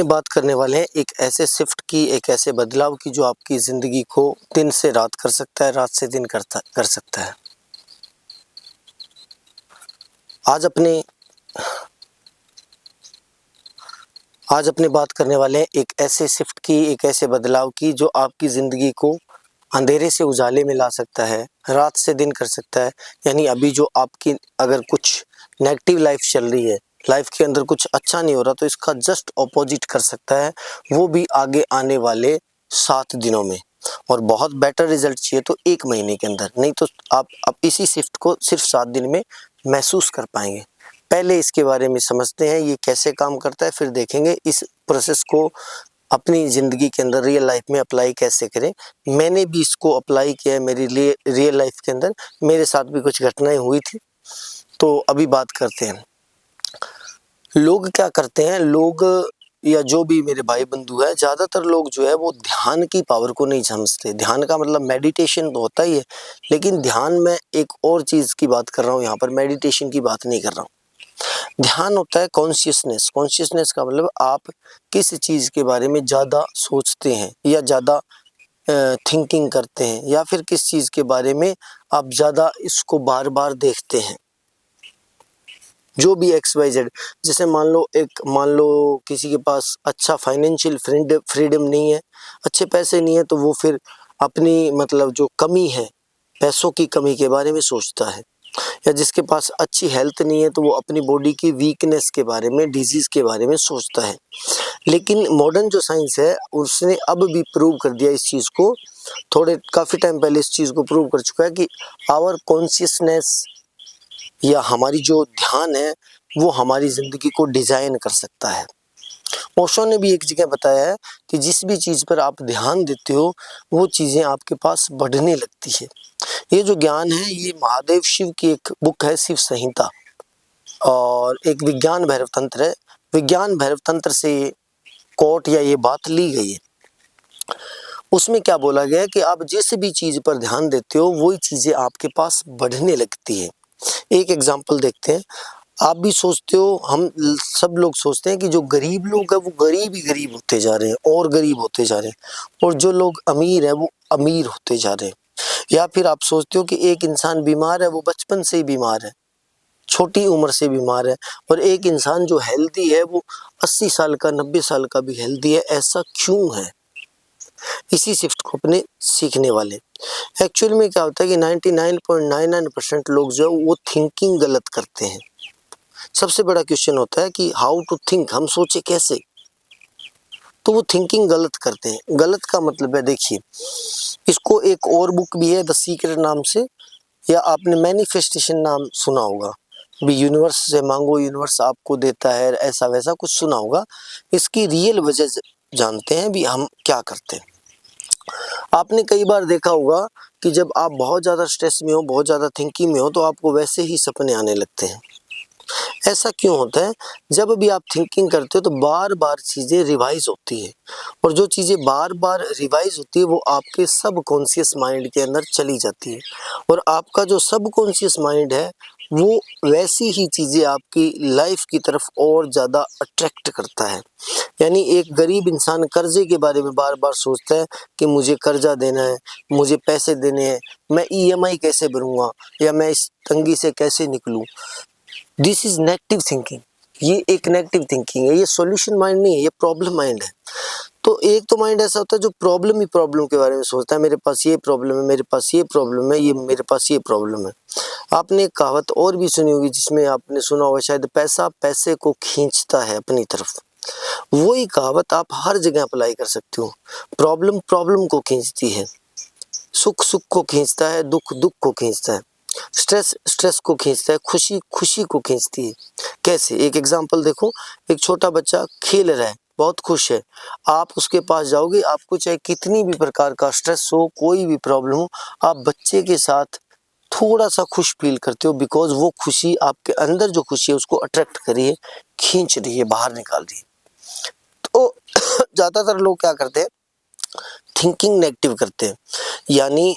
बात करने वाले हैं एक ऐसे शिफ्ट की, एक ऐसे बदलाव की जो आपकी ज़िंदगी को दिन से रात कर सकता है, रात से दिन कर सकता है। आज अपने बात करने वाले हैं एक ऐसे शिफ्ट की, एक ऐसे बदलाव की जो आपकी ज़िंदगी को अंधेरे से उजाले में ला सकता है, रात से दिन कर सकता है। यानी अभी जो आपकी अगर कुछ नेगेटिव लाइफ चल रही है, लाइफ के अंदर कुछ अच्छा नहीं हो रहा, तो इसका जस्ट ऑपोजिट कर सकता है, वो भी आगे आने वाले 7 दिनों में। और बहुत बेटर रिजल्ट चाहिए तो 1 महीने के अंदर, नहीं तो आप इसी शिफ्ट को सिर्फ 7 दिन में महसूस कर पाएंगे। पहले इसके बारे में समझते हैं ये कैसे काम करता है, फिर देखेंगे इस प्रोसेस को अपनी ज़िंदगी के अंदर रियल लाइफ में अप्लाई कैसे करें। मैंने भी इसको अप्लाई किया है मेरी लिए रियल लाइफ के अंदर, मेरे साथ भी कुछ घटनाएं हुई थी। तो अभी बात करते हैं लोग क्या करते हैं। लोग या जो भी मेरे भाई बंधु है, ज़्यादातर लोग जो है वो ध्यान की पावर को नहीं समझते। ध्यान का मतलब मेडिटेशन तो होता ही है, लेकिन ध्यान में एक और चीज़ की बात कर रहा हूँ यहाँ पर, मेडिटेशन की बात नहीं कर रहा हूँ। ध्यान होता है कॉन्शियसनेस। कॉन्शियसनेस का मतलब आप किस चीज़ के बारे में ज़्यादा सोचते हैं या ज़्यादा थिंकिंग करते हैं, या फिर किस चीज़ के बारे में आप ज़्यादा इसको बार बार देखते हैं। जो भी XYZ, जैसे मान लो किसी के पास अच्छा फाइनेंशियल फ्रीडम नहीं है, अच्छे पैसे नहीं है, तो वो फिर अपनी मतलब जो कमी है, पैसों की कमी के बारे में सोचता है। या जिसके पास अच्छी हेल्थ नहीं है, तो वो अपनी बॉडी की वीकनेस के बारे में, डिजीज के बारे में सोचता है। लेकिन मॉडर्न जो साइंस है उसने अब भी प्रूव कर दिया इस चीज़ को, काफ़ी टाइम पहले इस चीज़ को प्रूव कर चुका है कि आवर कॉन्शियसनेस या हमारी जो ध्यान है वो हमारी ज़िंदगी को डिज़ाइन कर सकता है। ओशो ने भी एक जगह बताया है कि जिस भी चीज़ पर आप ध्यान देते हो वो चीज़ें आपके पास बढ़ने लगती है। ये जो ज्ञान है ये महादेव शिव की एक बुक है, शिव संहिता, और एक विज्ञान भैरव तंत्र है। विज्ञान भैरव तंत्र से कोट या ये बात ली गई है। उसमें क्या बोला गया है कि आप जिस भी चीज़ पर ध्यान देते हो वही चीज़ें आपके पास बढ़ने लगती है। एक एग्जाम्पल देखते हैं। आप भी सोचते हो, हम सब लोग सोचते हैं कि जो गरीब लोग हैं वो गरीब ही गरीब होते जा रहे हैं और गरीब होते जा रहे हैं, और जो लोग अमीर हैं वो अमीर होते जा रहे हैं। या फिर आप सोचते हो कि एक इंसान बीमार है, वो बचपन से ही बीमार है, छोटी उम्र से बीमार है, और एक इंसान जो हेल्दी है वो 80 साल का, 90 साल का भी हेल्दी है। ऐसा क्यों है? इसी शिफ्ट को अपने सीखने वाले। एक्चुअल में क्या होता है कि 99.99% लोग जो है वो थिंकिंग गलत करते हैं। सबसे बड़ा क्वेश्चन होता है कि हाउ टू थिंक, हम सोचे कैसे, तो वो थिंकिंग गलत करते हैं। गलत का मतलब है, देखिए इसको एक और बुक भी है द सीक्रेट नाम से, या आपने मैनिफेस्टेशन नाम सुना होगा भी, यूनिवर्स से मांगो यूनिवर्स आपको देता है, ऐसा वैसा कुछ सुना होगा। इसकी रियल वजह जानते हैं भी हम क्या करते हैं। आपने कई बार देखा होगा कि जब आप बहुत ज़्यादा स्ट्रेस में हो, बहुत ज़्यादा थिंकिंग में हो, तो आपको वैसे ही सपने आने लगते हैं। ऐसा क्यों होता है? जब भी आप थिंकिंग करते हो तो बार बार चीज़ें रिवाइज होती है, और जो चीज़ें बार बार रिवाइज होती है वो आपके सब कॉन्शियस माइंड के अंदर चली जाती है, और आपका जो सब कॉन्शियस माइंड है वो वैसी ही चीज़ें आपकी लाइफ की तरफ और ज़्यादा अट्रैक्ट करता है। यानी एक गरीब इंसान कर्जे के बारे में बार बार सोचता है कि मुझे कर्जा देना है, मुझे पैसे देने हैं, मैं EMI कैसे भरूंगा, या मैं इस तंगी से कैसे निकलूं। This is negative thinking. ये एक नेगेटिव थिंकिंग है, ये सॉल्यूशन माइंड नहीं है, ये प्रॉब्लम माइंड है। तो एक तो माइंड ऐसा होता है जो प्रॉब्लम ही प्रॉब्लम के बारे में सोचता है, मेरे पास ये प्रॉब्लम है, मेरे पास ये प्रॉब्लम है, ये मेरे पास ये प्रॉब्लम है। आपने एक कहावत और भी सुनी होगी जिसमें आपने सुना होगा शायद, पैसा पैसे को खींचता है अपनी तरफ। वही कहावत आप हर जगह अप्लाई कर सकते हो। प्रॉब्लम प्रॉब्लम को खींचती है, सुख सुख को खींचता है, दुख दुख को खींचता है, स्ट्रेस स्ट्रेस को खींचता है, खुशी खुशी को खींचती है। कैसे? एक एग्जांपल देखो, एक छोटा बच्चा खेल रहा है, बहुत खुश है, आप उसके पास जाओगे, आपको चाहे कितनी भी प्रकार का स्ट्रेस हो, कोई भी प्रॉब्लम हो, आप बच्चे के साथ थोड़ा सा खुश फील करते हो, बिकॉज वो खुशी आपके अंदर जो खुशी है उसको अट्रैक्ट करी है, खींच रही है, बाहर निकाल रही है। तो ज़्यादातर लोग क्या करते हैं, थिंकिंग नेगेटिव करते हैं। यानी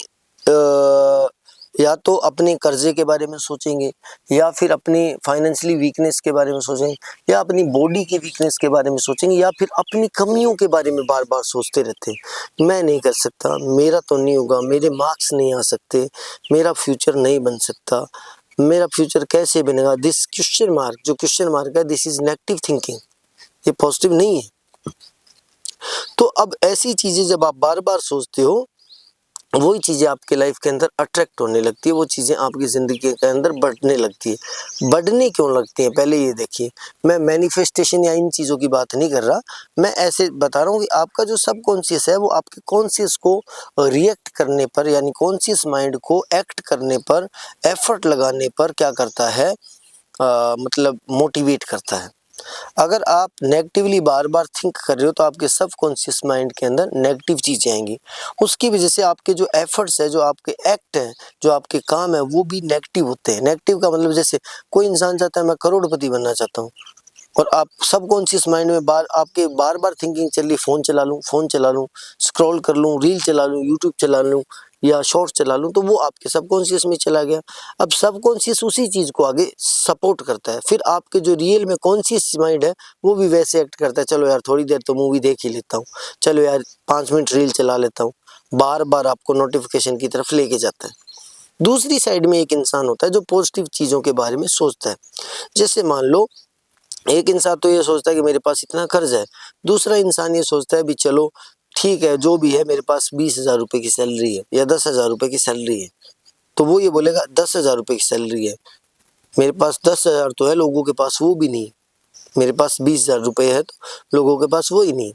या तो अपने कर्जे के बारे में सोचेंगे, या फिर अपनी फाइनेंशियली वीकनेस के बारे में सोचेंगे, या अपनी बॉडी की वीकनेस के बारे में सोचेंगे, या फिर अपनी कमियों के बारे में बार बार सोचते रहते हैं। मैं नहीं कर सकता, मेरा तो नहीं होगा, मेरे मार्क्स नहीं आ सकते, मेरा फ्यूचर नहीं बन सकता, मेरा फ्यूचर कैसे बनेगा। दिस क्वेश्चन मार्क, जो क्वेश्चन मार्क है, दिस इज नेगेटिव थिंकिंग, ये पॉजिटिव नहीं है। तो अब ऐसी चीजें जब आप बार बार सोचते हो, वही चीज़ें आपके लाइफ के अंदर अट्रैक्ट होने लगती है, वो चीज़ें आपकी ज़िंदगी के अंदर बढ़ने लगती है। बढ़ने क्यों लगती हैं, पहले ये देखिए। मैं मैनिफेस्टेशन या इन चीज़ों की बात नहीं कर रहा, मैं ऐसे बता रहा हूँ कि आपका जो सबकॉन्शियस है वो आपके कॉन्शियस को रिएक्ट करने पर, यानी कॉन्शियस माइंड को एक्ट करने पर, एफर्ट लगाने पर क्या करता है, मतलब मोटिवेट करता है। अगर आप नेगेटिवली बार बार थिंक कर रहे हो तो आपके सबकॉन्शियस माइंड के अंदर नेगेटिव चीज़ें आएंगी। उसकी वजह से आपके जो एफर्ट्स है, जो आपके एक्ट हैं, जो आपके काम है, वो भी नेगेटिव होते हैं। नेगेटिव का मतलब, जैसे कोई इंसान चाहता है मैं करोड़पति बनना चाहता हूँ, और आप सबकॉन्शियस माइंड में आपके बार बार थिंकिंग चल रही, फ़ोन चला लूँ, स्क्रॉल कर लूँ, रील चला लूँ, यूट्यूब चला लूँ या शॉर्ट्स चला लूँ, तो वो आपके सबकॉन्शियस में चला गया। अब सबकॉन्शियस उसी चीज़ को आगे सपोर्ट करता है, फिर आपके जो रियल में कॉन्शियस माइंड है वो भी वैसे एक्ट करता है। चलो यार थोड़ी देर तो मूवी देख ही लेता हूँ, चलो यार 5 मिनट रील चला लेता हूँ, बार बार आपको नोटिफिकेशन की तरफ लेके जाता है। दूसरी साइड में एक इंसान होता है जो पॉजिटिव चीज़ों के बारे में सोचता है। जैसे मान लो, एक इंसान तो ये सोचता है कि मेरे पास इतना कर्ज है, दूसरा इंसान ये सोचता है भी चलो ठीक है, जो भी है, मेरे पास 20,000 रुपये की सैलरी है या 10,000 रुपये की सैलरी है, तो वो ये बोलेगा 10,000 रुपये की सैलरी है, मेरे पास 10,000 तो है, लोगों के पास वो भी नहीं, मेरे पास 20,000 रुपये है तो लोगों के पास वो ही नहीं।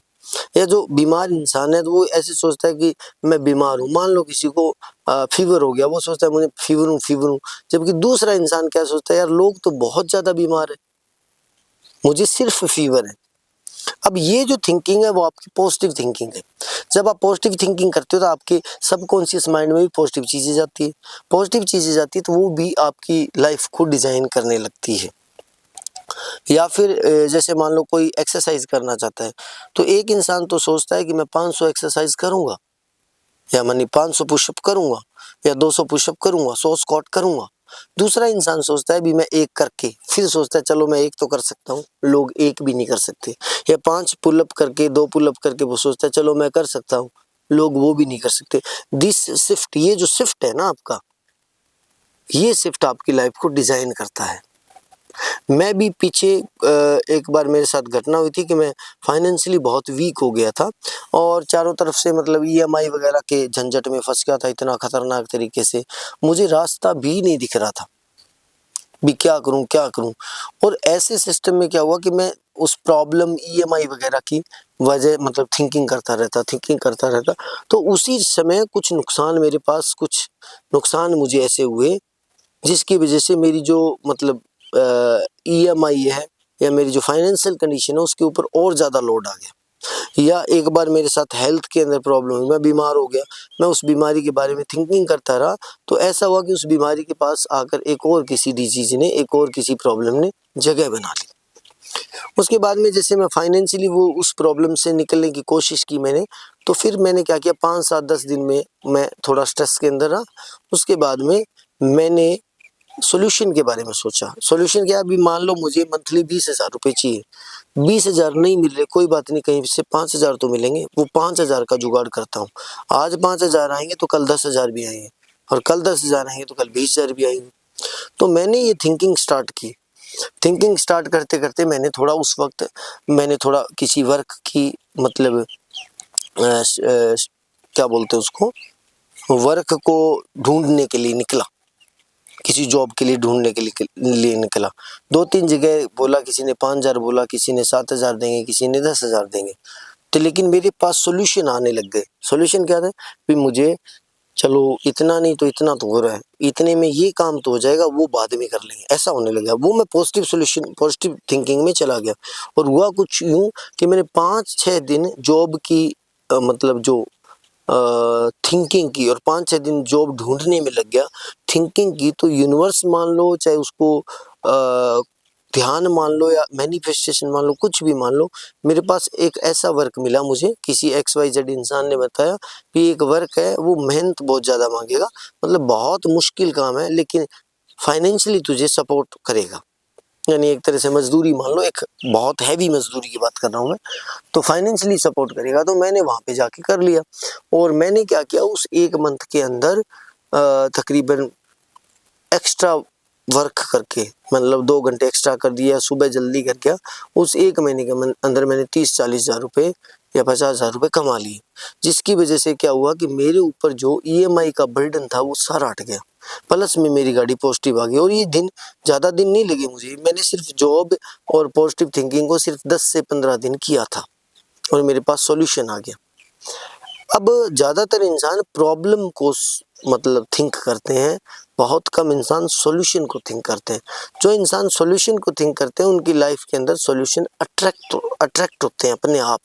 या जो बीमार इंसान है तो वो ऐसे सोचता है कि मैं बीमार हूँ। मान लो किसी को फीवर हो गया, वो सोचता है मुझे फीवर हूँ, जबकि दूसरा इंसान क्या सोचता है, यार लोग तो बहुत ज़्यादा बीमार है, मुझे सिर्फ फीवर है। अब ये जो थिंकिंग है वो आपकी पॉजिटिव थिंकिंग है। जब आप पॉजिटिव थिंकिंग करते हो तो आपके सबकॉन्शियस माइंड में भी पॉजिटिव चीज़ें जाती है, पॉजिटिव चीज़ें जाती है तो वो भी आपकी लाइफ को डिज़ाइन करने लगती है। या फिर जैसे मान लो कोई एक्सरसाइज करना चाहता है, तो एक इंसान तो सोचता है कि मैं 500 एक्सरसाइज करूँगा, या मानी 500 पुशअप करूँगा, या 200 पुशअप करूँगा, 100 स्क्वाट करूँगा। दूसरा इंसान सोचता है भी मैं एक करके, फिर सोचता है चलो मैं एक तो कर सकता हूँ, लोग एक भी नहीं कर सकते। या 5 पुलअप करके, 2 पुलअप करके वो सोचता है चलो मैं कर सकता हूँ, लोग वो भी नहीं कर सकते। दिस शिफ्ट, ये जो शिफ्ट है ना आपका, ये शिफ्ट आपकी लाइफ को डिजाइन करता है। मैं भी पीछे एक बार मेरे साथ घटना हुई थी कि मैं फाइनेंशियली बहुत वीक हो गया था, और चारों तरफ से मतलब ईएमआई वगैरह के झंझट में फंस गया था इतना खतरनाक तरीके से, मुझे रास्ता भी नहीं दिख रहा था भी क्या करूं क्या करूं। और ऐसे सिस्टम में क्या हुआ कि मैं उस प्रॉब्लम ईएमआई वगैरह की वजह मतलब थिंकिंग करता रहता, तो उसी समय कुछ नुकसान, मेरे पास कुछ नुकसान मुझे ऐसे हुए जिसकी वजह से मेरी जो मतलब ईएमआई है या मेरी जो फाइनेंशियल कंडीशन है उसके ऊपर और ज़्यादा लोड आ गया। या एक बार मेरे साथ हेल्थ के अंदर प्रॉब्लम हुई, मैं बीमार हो गया, मैं उस बीमारी के बारे में थिंकिंग करता रहा, तो ऐसा हुआ कि उस बीमारी के पास आकर एक और किसी डिजीज ने, एक और किसी प्रॉब्लम ने जगह बना ली। उसके बाद में जैसे मैं फाइनेंशियली वो उस प्रॉब्लम से निकलने की कोशिश की मैंने, तो फिर मैंने क्या किया, 5 7 10 दिन में मैं थोड़ा स्ट्रेस के अंदर रहा। उसके बाद में मैंने सॉल्यूशन के बारे में सोचा। सॉल्यूशन क्या है, अभी मान लो मुझे मंथली 20,000 रुपये चाहिए, 20,000 नहीं मिल रहे, कोई बात नहीं, कहीं से 5,000 तो मिलेंगे, वो 5,000 का जुगाड़ करता हूँ। आज 5,000 आएंगे तो कल 10,000 भी आएंगे, और कल 10,000 आएंगे तो कल 20,000 भी आएंगे। तो मैंने ये थिंकिंग स्टार्ट की। थिंकिंग स्टार्ट करते करते मैंने थोड़ा उस वक्त मैंने थोड़ा किसी वर्क की मतलब क्या बोलते हैं उसको, वर्क को ढूंढने के लिए निकला, किसी जॉब के लिए ढूंढने के लिए निकला। 2-3 जगह बोला, किसी ने 5,000 बोला, किसी ने 7,000 देंगे, किसी ने 10,000 देंगे, तो लेकिन मेरे पास सॉल्यूशन आने लग गए। सॉल्यूशन क्या था कि मुझे चलो इतना नहीं तो इतना तो हो रहा है, इतने में ये काम तो हो जाएगा, वो बाद में कर लेंगे, ऐसा होने लगा। वो मैं पॉजिटिव सॉल्यूशन, पॉजिटिव थिंकिंग में चला गया, और हुआ कुछ यूं कि मैंने 5-6 दिन जॉब की मतलब जो थिंकिंग की, और 5-6 दिन जॉब ढूंढने में लग गया। थिंकिंग की तो यूनिवर्स मान लो, चाहे उसको ध्यान मान लो या मैनिफेस्टेशन मान लो, कुछ भी मान लो, मेरे पास एक ऐसा वर्क मिला, मुझे किसी XYZ इंसान ने बताया कि एक वर्क है, वो मेहनत बहुत ज़्यादा मांगेगा, मतलब बहुत मुश्किल काम है, लेकिन फाइनेंशियली तुझे सपोर्ट करेगा। यानी एक तरह से मजदूरी मान लो, एक बहुत हैवी मजदूरी की बात कर रहा हूँ मैं, तो फाइनेंशियली सपोर्ट करेगा। तो मैंने वहाँ पे जाके कर लिया, और मैंने क्या किया, उस 1 मंथ के अंदर तकरीबन एक्स्ट्रा वर्क करके, मतलब 2 घंटे एक्स्ट्रा कर दिया, सुबह जल्दी कर गया, उस 1 महीने के अंदर मैंने 30-40 हज़ार रुपये या 50 हज़ार रुपये कमा लिए। जिसकी वजह से क्या हुआ कि मेरे ऊपर जो EMI का बर्डन था वो सारा हट गया, प्लस में मेरी गाड़ी पॉजिटिव आ गई। और ये दिन ज़्यादा दिन नहीं लगे मुझे, मैंने सिर्फ जॉब और पॉजिटिव थिंकिंग को सिर्फ 10 से 15 दिन किया था, और मेरे पास सॉल्यूशन आ गया। अब ज़्यादातर इंसान प्रॉब्लम को मतलब थिंक करते हैं, बहुत कम इंसान सॉल्यूशन को थिंक करते हैं। जो इंसान सॉल्यूशन को थिंक करते हैं उनकी लाइफ के अंदर सॉल्यूशन अट्रैक्ट होते हैं अपने आप,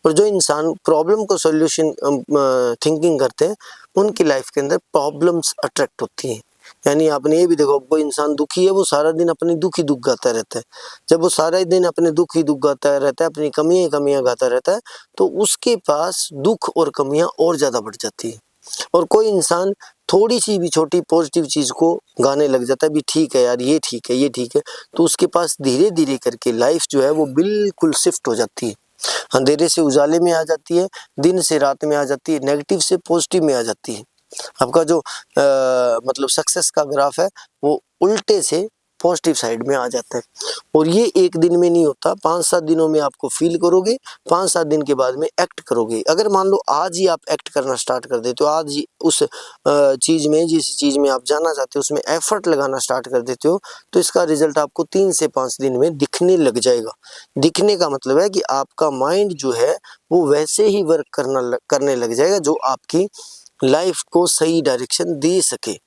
और जो इंसान प्रॉब्लम को सॉल्यूशन थिंकिंग करते हैं उनकी लाइफ के अंदर प्रॉब्लम्स अट्रैक्ट होती हैं। यानी आपने ये भी देखो, कोई इंसान दुखी है, वो सारा दिन अपनी दुख ही दुख गाता रहता है। जब वो सारा दिन अपने दुख ही दुख गाता रहता है, अपनी कमियां गाता रहता है, तो उसके पास दुख और कमियां और ज़्यादा बढ़ जाती है। और कोई इंसान थोड़ी सी भी छोटी पॉजिटिव चीज़ को गाने लग जाता है, भी ठीक है यार, ये ठीक है, ये ठीक है, तो उसके पास धीरे धीरे करके लाइफ जो है वो बिल्कुल शिफ्ट हो जाती है, अंधेरे से उजाले में आ जाती है, दिन से रात में आ जाती है, नेगेटिव से पॉजिटिव में आ जाती है। आपका जो मतलब सक्सेस का ग्राफ है वो उल्टे से पॉजिटिव साइड में आ जाता है। और ये एक दिन में नहीं होता, 5-7 दिनों में आपको फील करोगे, 5-7 दिन के बाद में एक्ट करोगे। अगर मान लो आज ही आप एक्ट करना स्टार्ट कर देते हो, आज ही उस चीज़ में, जिस चीज़ में आप जाना चाहते हो उसमें एफर्ट लगाना स्टार्ट कर देते हो, तो इसका रिजल्ट आपको 3 से 5 दिन में दिखने लग जाएगा। दिखने का मतलब है कि आपका माइंड जो है वो वैसे ही वर्क करने लग जाएगा जो आपकी लाइफ को सही डायरेक्शन दे सके।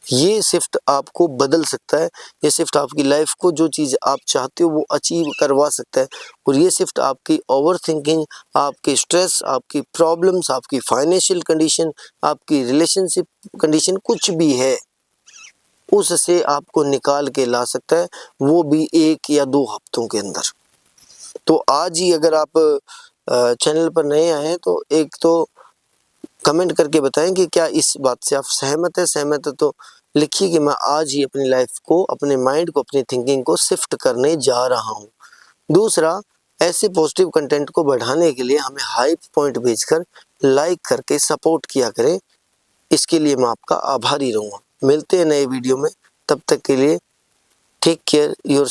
ये शिफ्ट आपको बदल सकता है, ये शिफ्ट आपकी लाइफ को, जो चीज़ आप चाहते हो वो अचीव करवा सकता है। और ये शिफ्ट आपकी ओवर थिंकिंग, आपके स्ट्रेस, आपकी प्रॉब्लम्स, आपकी फाइनेंशियल कंडीशन, आपकी रिलेशनशिप कंडीशन, कुछ भी है उससे आपको निकाल के ला सकता है, वो भी 1 या 2 हफ्तों के अंदर। तो आज ही अगर आप चैनल पर नए आए हैं तो एक तो कमेंट करके बताएं कि क्या इस बात से आप सहमत है। सहमत है तो लिखिए कि मैं आज ही अपनी लाइफ को, अपने माइंड को, अपनी थिंकिंग को शिफ्ट करने जा रहा हूँ। दूसरा, ऐसे पॉजिटिव कंटेंट को बढ़ाने के लिए हमें हाइप पॉइंट भेजकर, लाइक करके सपोर्ट किया करें। इसके लिए मैं आपका आभारी रहूँगा। मिलते हैं नए वीडियो में, तब तक के लिए टेक केयर योर